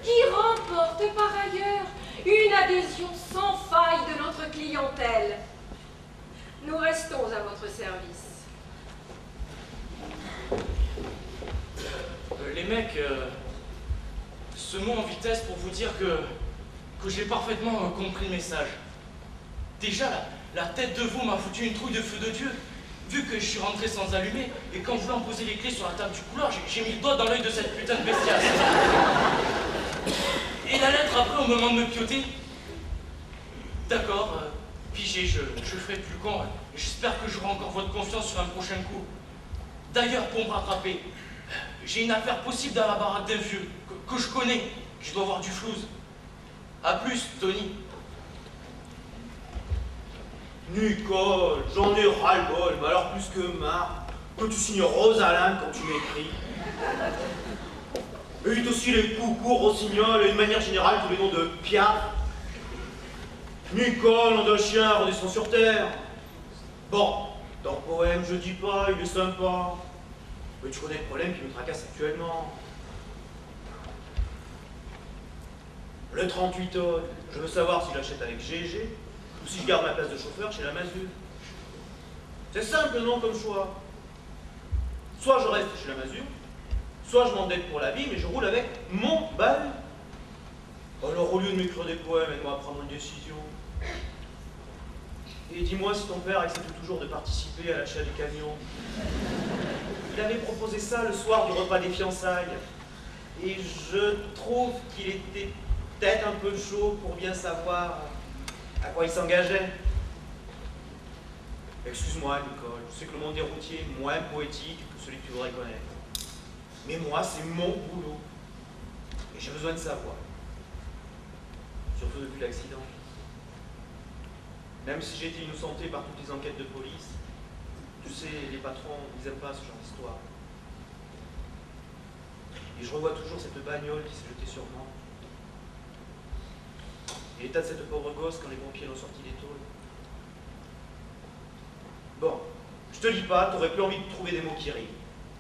qui remporte par ailleurs une adhésion sans faille de notre clientèle. Nous restons à votre service. Les mecs, ce mot en vitesse pour vous dire que j'ai parfaitement compris le message. Déjà, la tête de veau m'a foutu une trouille de feu de Dieu, vu que je suis rentré sans allumer, et quand voulant poser les clés sur la table du couloir, j'ai mis le doigt dans l'œil de cette putain de bestiale. Et la lettre après, au moment de me pioter, d'accord, pigé, je ferai plus con. J'espère que j'aurai encore votre confiance sur un prochain coup. D'ailleurs, pour me rattraper, j'ai une affaire possible dans la baraque d'un vieux, que je connais. Je dois avoir du flouze. A plus, Tony. Nicole, j'en ai ras-le-bol, mais alors plus que marre, que tu signes Rosalind quand tu m'écris. Évite aussi les coucous, Rossignol et de manière générale tous les noms de Piaf. Nicole, nom d'un chien, redescend sur terre. Bon, ton poème, je dis pas, il est sympa. Mais tu connais le problème qui me tracasse actuellement. Le 38 tonnes, je veux savoir si j'achète avec GG ou si je garde ma place de chauffeur chez la Mazur. C'est simple, non, comme choix. Soit je reste chez la Mazur, soit je m'endette pour la vie, mais je roule avec mon bal. Alors au lieu de m'écrire des poèmes, aide-moi à prendre une décision. Et dis-moi si ton père accepte toujours de participer à l'achat du camion. Il avait proposé ça le soir du repas des fiançailles. Et je trouve qu'il était peut-être un peu chaud pour bien savoir à quoi il s'engageait. Excuse-moi, Nicole, je sais que le monde des routiers est moins poétique que celui que tu voudrais connaître. Mais moi, c'est mon boulot. Et j'ai besoin de savoir. Surtout depuis l'accident. Même si j'ai été innocenté par toutes les enquêtes de police, tu sais, les patrons, ils n'aiment pas ce genre d'histoire. Et je revois toujours cette bagnole qui s'est jetée sur moi. Et l'état de cette pauvre gosse quand les pompiers l'ont sorti des tôles. Bon, je te lis pas, t'aurais plus envie de trouver des mots qui riment.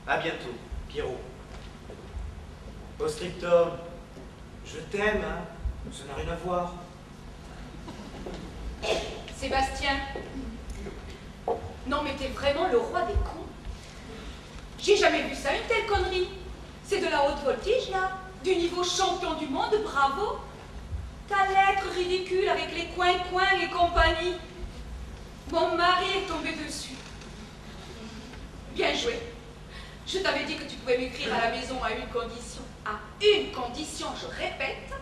À bientôt, Pierrot. Post-scriptum, je t'aime, hein, ça n'a rien à voir. Sébastien. Non mais t'es vraiment le roi des cons. J'ai jamais vu ça, une telle connerie. C'est de la haute voltige là, du niveau champion du monde, bravo. Ta lettre ridicule avec les coins-coins et compagnie. Mon mari est tombé dessus. Bien joué. Je t'avais dit que tu pouvais m'écrire à la maison à une condition. À une condition, je répète,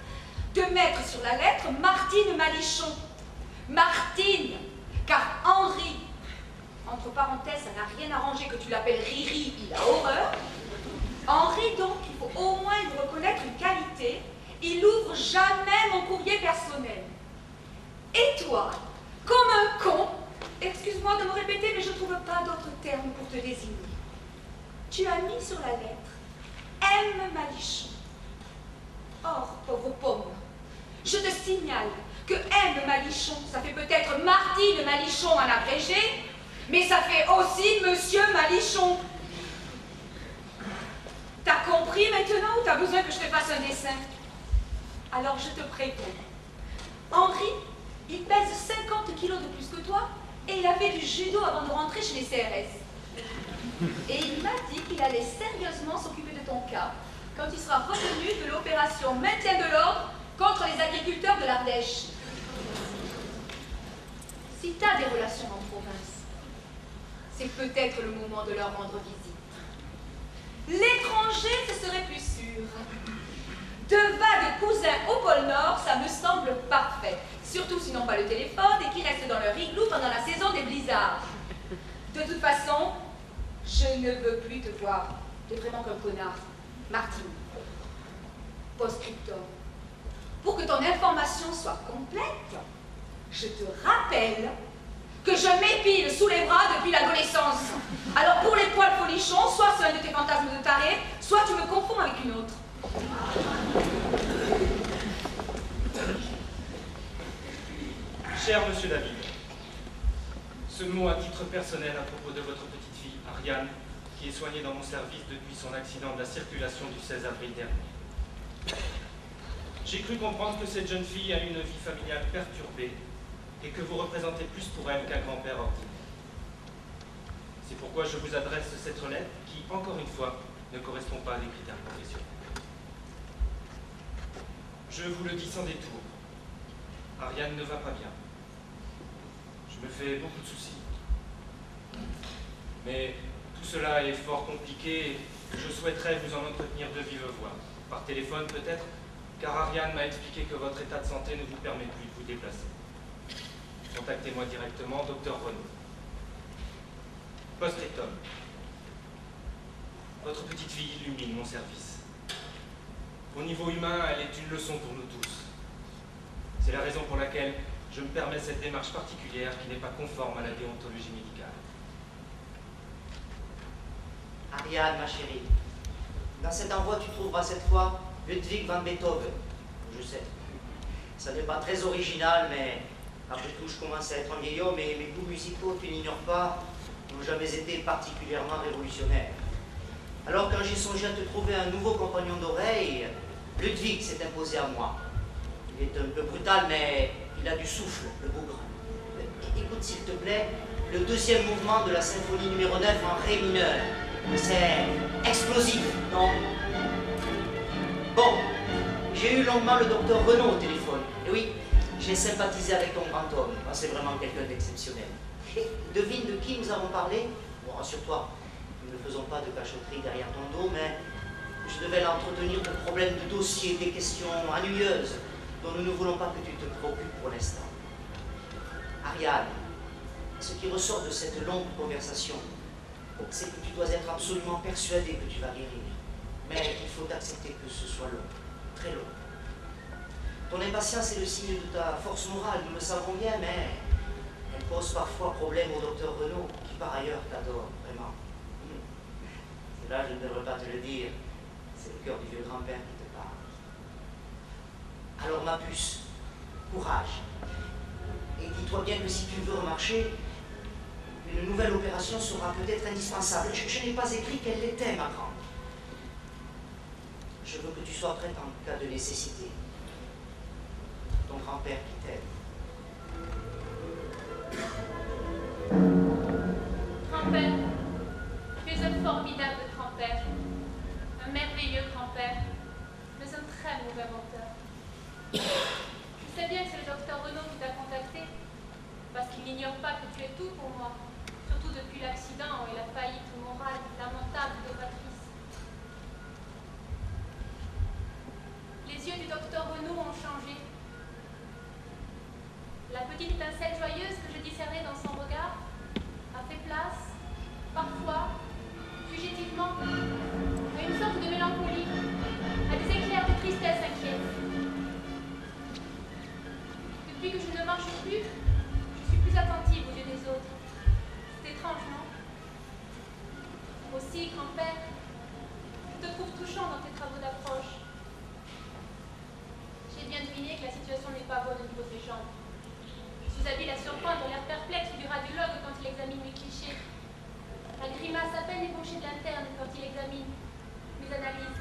de mettre sur la lettre Martine Malichon. Martine, car Henri, entre parenthèses, ça n'a rien arrangé que tu l'appelles Riri, il a horreur. Henri, donc, il faut au moins lui reconnaître une qualité, il n'ouvre jamais mon courrier personnel. Et toi, comme un con, excuse-moi de me répéter, mais je ne trouve pas d'autres termes pour te désigner. Tu as mis sur la lettre M. Malichon. Or, pauvre pomme, je te signale que M. Malichon, ça fait peut-être Martine Malichon en abrégé, mais ça fait aussi Monsieur Malichon. T'as compris maintenant ou t'as besoin que je te fasse un dessin? Alors je te préviens. Henri, il pèse 50 kilos de plus que toi et il a fait du judo avant de rentrer chez les CRS. Et il m'a dit qu'il allait sérieusement s'occuper de ton cas quand il sera revenu de l'opération maintien de l'ordre contre les agriculteurs de l'Ardèche. Si tu as des relations en province, c'est peut-être le moment de leur rendre visite. L'étranger, ce serait plus sûr. 2 vagues cousins au pôle Nord, ça me semble parfait. Surtout s'ils n'ont pas le téléphone et qu'ils restent dans leur igloo pendant la saison des blizzards. De toute façon, je ne veux plus te voir. T'es vraiment qu'un connard. Martine. Post-scriptum. Pour que ton information soit complète, je te rappelle que je m'épile sous les bras depuis l'adolescence. Alors pour les poils folichons, soit c'est un de tes fantasmes de taré, soit tu me confonds avec une autre. Cher Monsieur David, ce mot à titre personnel à propos de votre petite fille, Ariane, qui est soignée dans mon service depuis son accident de la circulation du 16 avril dernier. J'ai cru comprendre que cette jeune fille a une vie familiale perturbée et que vous représentez plus pour elle qu'un grand-père ordinaire. C'est pourquoi je vous adresse cette lettre qui, encore une fois, ne correspond pas à des critères professionnels. Je vous le dis sans détour, Ariane ne va pas bien. Je me fais beaucoup de soucis. Mais tout cela est fort compliqué et je souhaiterais vous en entretenir de vive voix. Par téléphone peut-être, car Ariane m'a expliqué que votre état de santé ne vous permet plus de vous déplacer. Contactez-moi directement, Dr Renaud. Post-scriptum. Votre petite fille illumine mon service. Au niveau humain, elle est une leçon pour nous tous. C'est la raison pour laquelle je me permets cette démarche particulière qui n'est pas conforme à la déontologie médicale. Ariane, ma chérie, dans cet envoi, tu trouveras cette fois Ludwig van Beethoven. Je sais, ça n'est pas très original, mais après tout, je commence à être un vieil homme et mes goûts musicaux, tu n'ignores pas, n'ont jamais été particulièrement révolutionnaires. Alors, quand j'ai songé à te trouver un nouveau compagnon d'oreille, Ludwig s'est imposé à moi. Il est un peu brutal, mais il a du souffle, le bougre. Écoute, s'il te plaît, le deuxième mouvement de la symphonie numéro 9 en ré mineur. C'est explosif, non? Bon, j'ai eu longuement le docteur Renaud au téléphone. Et oui, j'ai sympathisé avec ton grand homme. C'est vraiment quelqu'un d'exceptionnel. Devine de qui nous avons parlé? Bon, rassure-toi, nous ne faisons pas de cachotterie derrière ton dos, mais je devais l'entretenir de problèmes de dossier, des questions ennuyeuses dont nous ne voulons pas que tu te préoccupes pour l'instant. Ariane, ce qui ressort de cette longue conversation, c'est que tu dois être absolument persuadé que tu vas guérir. Mais il faut accepter que ce soit long, très long. Ton impatience est le signe de ta force morale, nous le savons bien, mais elle pose parfois problème au docteur Renaud, qui par ailleurs t'adore, vraiment. Cela, je ne devrais pas te le dire, c'est le cœur du vieux grand-père qui te parle. Alors ma puce, courage. Et dis-toi bien que si tu veux remarcher, une nouvelle opération sera peut-être indispensable. Je n'ai pas écrit qu'elle l'était, ma grande. Je veux que tu sois prête en cas de nécessité. Ton grand-père qui t'aime. Grand-père, tu es un formidable grand-père. Un merveilleux grand-père. Mais un très mauvais menteur. Je sais bien que c'est le docteur Renaud qui t'a contacté, parce qu'il n'ignore pas que tu es tout pour moi. Surtout depuis l'accident et la faillite morale lamentable de Patrice. Les yeux du docteur Renaud ont changé. La petite étincelle joyeuse que je discernais dans son regard a fait place, parfois, fugitivement, à une sorte de mélancolie, à des éclairs de tristesse inquiète. Depuis que je ne marche plus, je suis plus attentive aux yeux des autres. C'est étrange, non? Aussi, grand-père, je te trouve touchant dans tes travaux d'approche. J'ai bien deviné que la situation n'est pas bonne au niveau des jambes. Je suis habile à surprendre l'air perplexe du radiologue quand il examine mes clichés. La grimace à peine ébauchée de l'interne quand il examine mes analyses.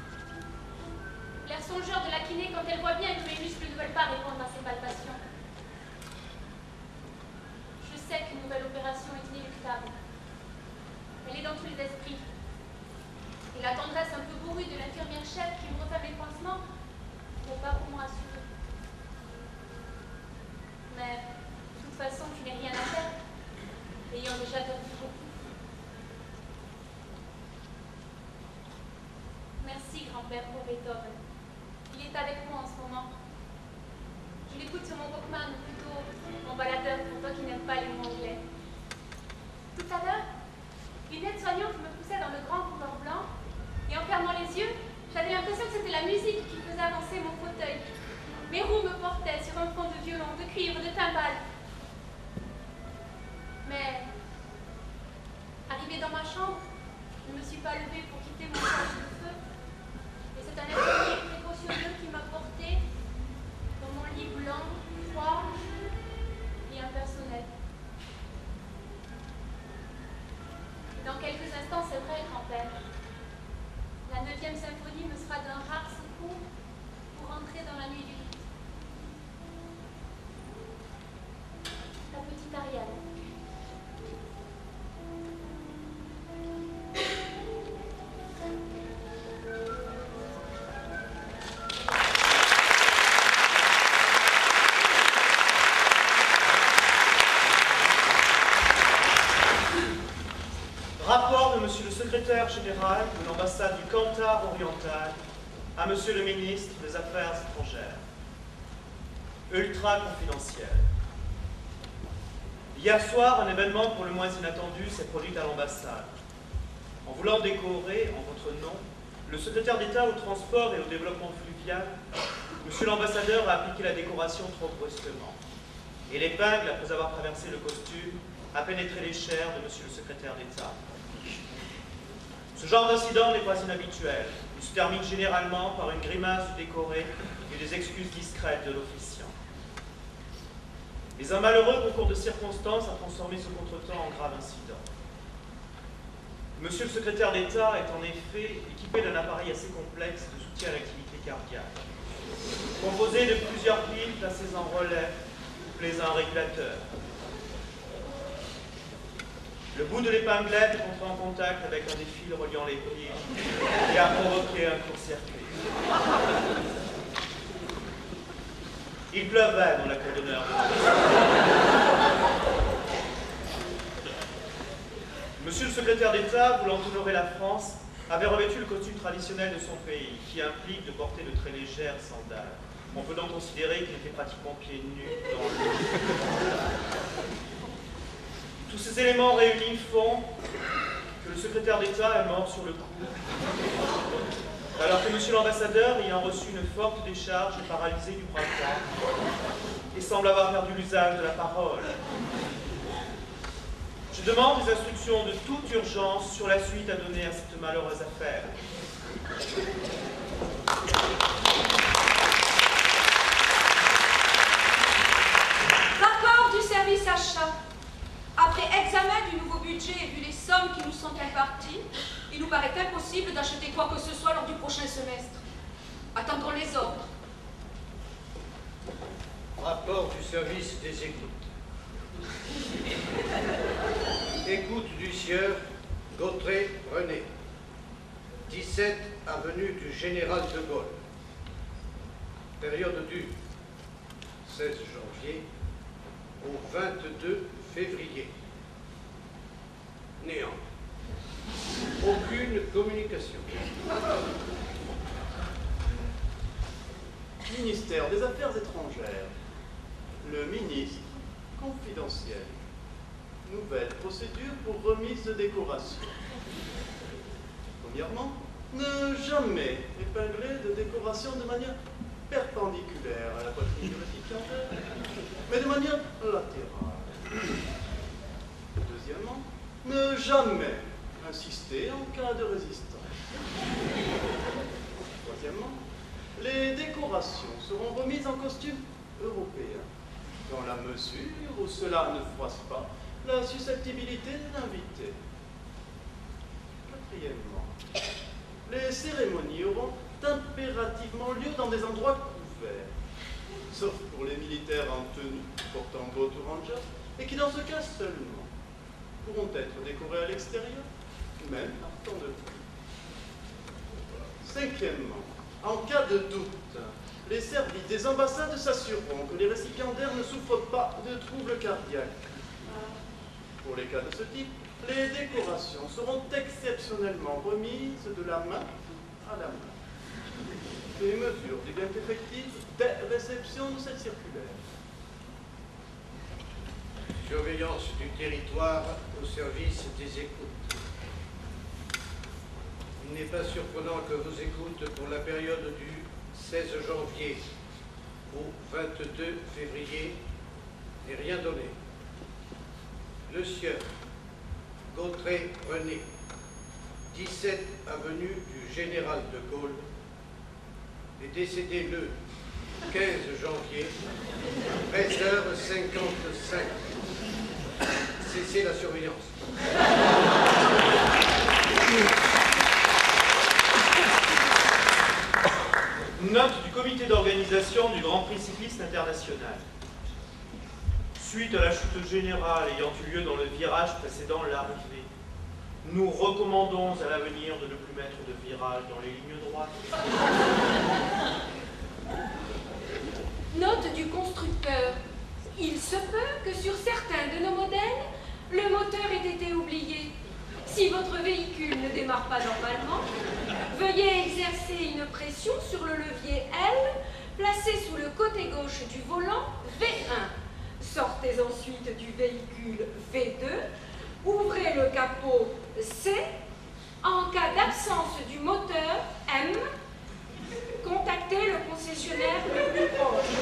L'air songeur de la kiné quand elle voit bien que mes muscles ne veulent pas répondre à ses palpations. Je sais qu'une nouvelle opération est inéluctable. Elle est dans tous les esprits. Et la tendresse un peu bourrue de l'infirmière-chef qui me refait mes pansements n'est pas pour me rassurer. Mais, de toute façon, je n'ai rien à faire, ayant déjà perdu beaucoup. Merci, grand-père, pour Beethoven. Il est avec moi en ce moment. Je l'écoute sur mon Walkman, ou plutôt mon baladeur pour toi qui n'aime pas les mots anglais. Tout à l'heure, une aide-soignante me poussait dans le grand couloir blanc et en fermant les yeux, j'avais l'impression que c'était la musique qui faisait avancer mon fauteuil. Mes roues me portaient sur un fond de violon, de cuivre, de timbales. Mais, arrivée dans ma chambre, je ne me suis pas levée pour quitter mon poste de feu. Et c'est un infirmier précautionneux qui m'a portée dans mon lit blanc, froid et impersonnel. Dans quelques instants, c'est vrai, grand-père. La 9e symphonie me sera d'un rare secours pour entrer dans la nuit du Cantar oriental à Monsieur le ministre des Affaires étrangères. Ultra confidentiel. Hier soir, un événement pour le moins inattendu s'est produit à l'ambassade. En voulant décorer, en votre nom, le secrétaire d'État au transport et au développement fluvial, Monsieur l'ambassadeur a appliqué la décoration trop brusquement. Et l'épingle, après avoir traversé le costume, a pénétré les chairs de Monsieur le secrétaire d'État. Ce genre d'incident n'est pas inhabituel. Il se termine généralement par une grimace du décoré et des excuses discrètes de l'officiant. Mais un malheureux concours de circonstances a transformé ce contretemps en grave incident. Monsieur le secrétaire d'État est en effet équipé d'un appareil assez complexe de soutien à l'activité cardiaque, composé de plusieurs piles placées en relais, couplées à un régulateur. Le bout de l'épinglette est entré en contact avec un des fils reliant les piles et a provoqué un court-circuit. Il pleuvait dans la cour d'honneur. Monsieur le secrétaire d'État, voulant honorer la France, avait revêtu le costume traditionnel de son pays, qui implique de porter de très légères sandales. On peut donc considérer qu'il était pratiquement pieds nus dans le... Tous ces éléments réunis font que le secrétaire d'État est mort sur le coup, alors que monsieur l'ambassadeur, ayant reçu une forte décharge, est paralysé du bras droit et semble avoir perdu l'usage de la parole. Je demande des instructions de toute urgence sur la suite à donner à cette malheureuse affaire. Rapport du service achat. Après examen du nouveau budget et vu les sommes qui nous sont imparties, il nous paraît impossible d'acheter quoi que ce soit lors du prochain semestre. Attendons les ordres. Rapport du service des écoutes. Écoute du sieur Gautret René, 17 avenue du Général de Gaulle. Période du 16 janvier au 22 février. Néant. Aucune communication. Ministère des Affaires étrangères. Le ministre confidentiel. Nouvelle procédure pour remise de décoration. Premièrement, ne jamais épingler de décoration de manière perpendiculaire à la poitrine du récipiendaire, mais de manière latérale. Deuxièmement, ne jamais insister en cas de résistance. Troisièmement, les décorations seront remises en costume européen, dans la mesure où cela ne froisse pas la susceptibilité de l'invité. Quatrièmement, les cérémonies auront impérativement lieu dans des endroits couverts, sauf pour les militaires en tenue portant bottes ou rangers, et qui dans ce cas seulement pourront être décorés à l'extérieur, même en temps de pluie. Cinquièmement, en cas de doute, les services des ambassades s'assureront que les récipiendaires ne souffrent pas de troubles cardiaques. Pour les cas de ce type, les décorations seront exceptionnellement remises de la main à la main. Les mesures deviennent effectives dès réception de cette circulaire. Surveillance du territoire au service des écoutes. Il n'est pas surprenant que vos écoutes pour la période du 16 janvier au 22 février n'aient rien donné. Le sieur Gautret René, 17 avenue du Général de Gaulle, est décédé le 15 janvier, 13h55. Cessez la surveillance. Note du comité d'organisation du Grand Prix cycliste international. Suite à la chute générale ayant eu lieu dans le virage précédant l'arrivée, nous recommandons à l'avenir de ne plus mettre de virage dans les lignes droites. Note du constructeur. Il se peut que sur certains de nos modèles, le moteur ait été oublié. Si votre véhicule ne démarre pas normalement, Veuillez exercer une pression sur le levier L, placé sous le côté gauche du volant V1. Sortez ensuite du véhicule V2, ouvrez le capot C. En cas d'absence du moteur M, contactez le concessionnaire le plus proche.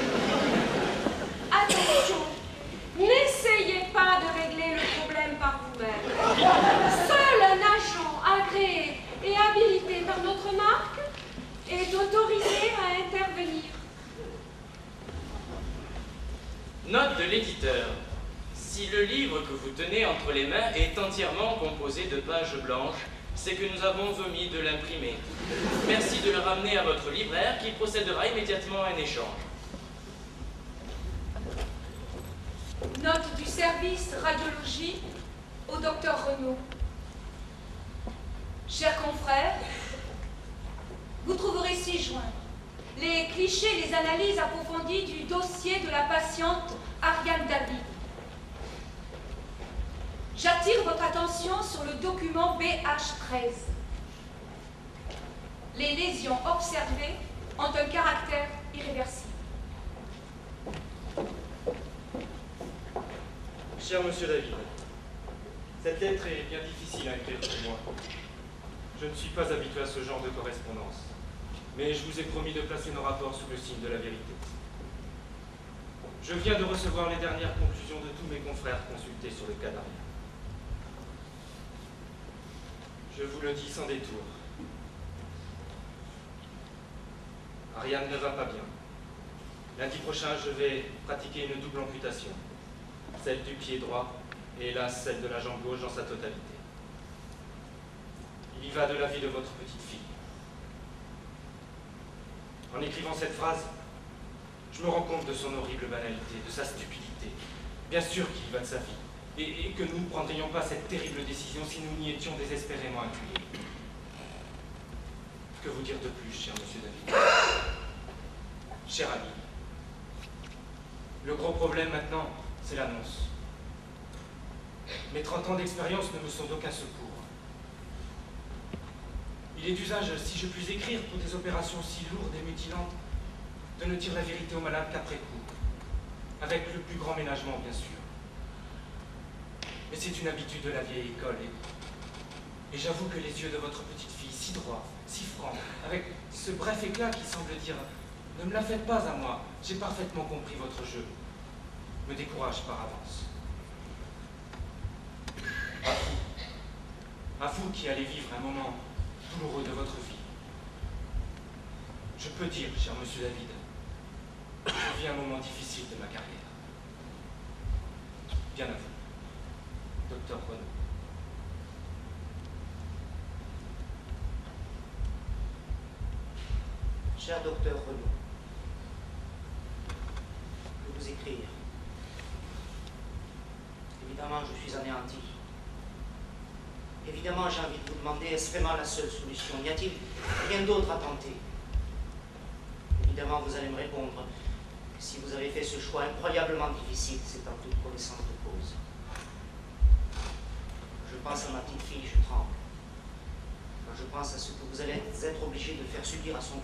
Attention, n'essayez pas de régler le problème par vous-même. Seul un agent agréé et habilité par notre marque est autorisé à intervenir. Note de l'éditeur. Si le livre que vous tenez entre les mains est entièrement composé de pages blanches, c'est que nous avons omis de l'imprimer. Merci de le ramener à votre libraire qui procédera immédiatement à un échange. Note du service radiologie au docteur Renaud. Chers confrères, vous trouverez ci-joint les clichés, les analyses approfondies du dossier de la patiente Ariane David. J'attire votre attention sur le document BH13. Les lésions observées ont un caractère irréversible. Cher monsieur David, cette lettre est bien difficile à écrire pour moi. Je ne suis pas habitué à ce genre de correspondance, mais je vous ai promis de placer nos rapports sous le signe de la vérité. Je viens de recevoir les dernières conclusions de tous mes confrères consultés sur le cas d'Ariane. Je vous le dis sans détour. Ariane ne va pas bien. Lundi prochain, je vais pratiquer une double amputation. Celle du pied droit et hélas celle de la jambe gauche dans sa totalité. Il y va de la vie de votre petite fille. En écrivant cette phrase, je me rends compte de son horrible banalité, de sa stupidité. Bien sûr qu'il y va de sa vie, et que nous ne prendrions pas cette terrible décision si nous n'y étions désespérément appuyés. Que vous dire de plus, cher monsieur David? Cher ami, le gros problème maintenant, c'est l'annonce. Mes 30 ans d'expérience ne me sont d'aucun secours. Il est d'usage, si je puis écrire, pour des opérations si lourdes et mutilantes, de ne dire la vérité au malade qu'après coup, avec le plus grand ménagement, bien sûr. Mais c'est une habitude de la vieille école, et j'avoue que les yeux de votre petite fille, si droits, si francs, avec ce bref éclat qui semble dire « Ne me la faites pas à moi, j'ai parfaitement compris votre jeu », me découragent par avance. À vous qui allez vivre un moment douloureux de votre vie, je peux dire, cher monsieur David, que je vis un moment difficile de ma carrière. Bien à vous, docteur Renaud. Cher docteur Renaud, je vais vous écrire. Évidemment, je suis anéanti. Évidemment, j'ai envie de vous demander, est-ce vraiment la seule solution? N'y a-t-il rien d'autre à tenter? Évidemment, vous allez me répondre que si vous avez fait ce choix incroyablement difficile, c'est en toute connaissance de cause. Je pense à ma petite fille, je tremble. Quand je pense à ce que vous allez être obligé de faire subir à son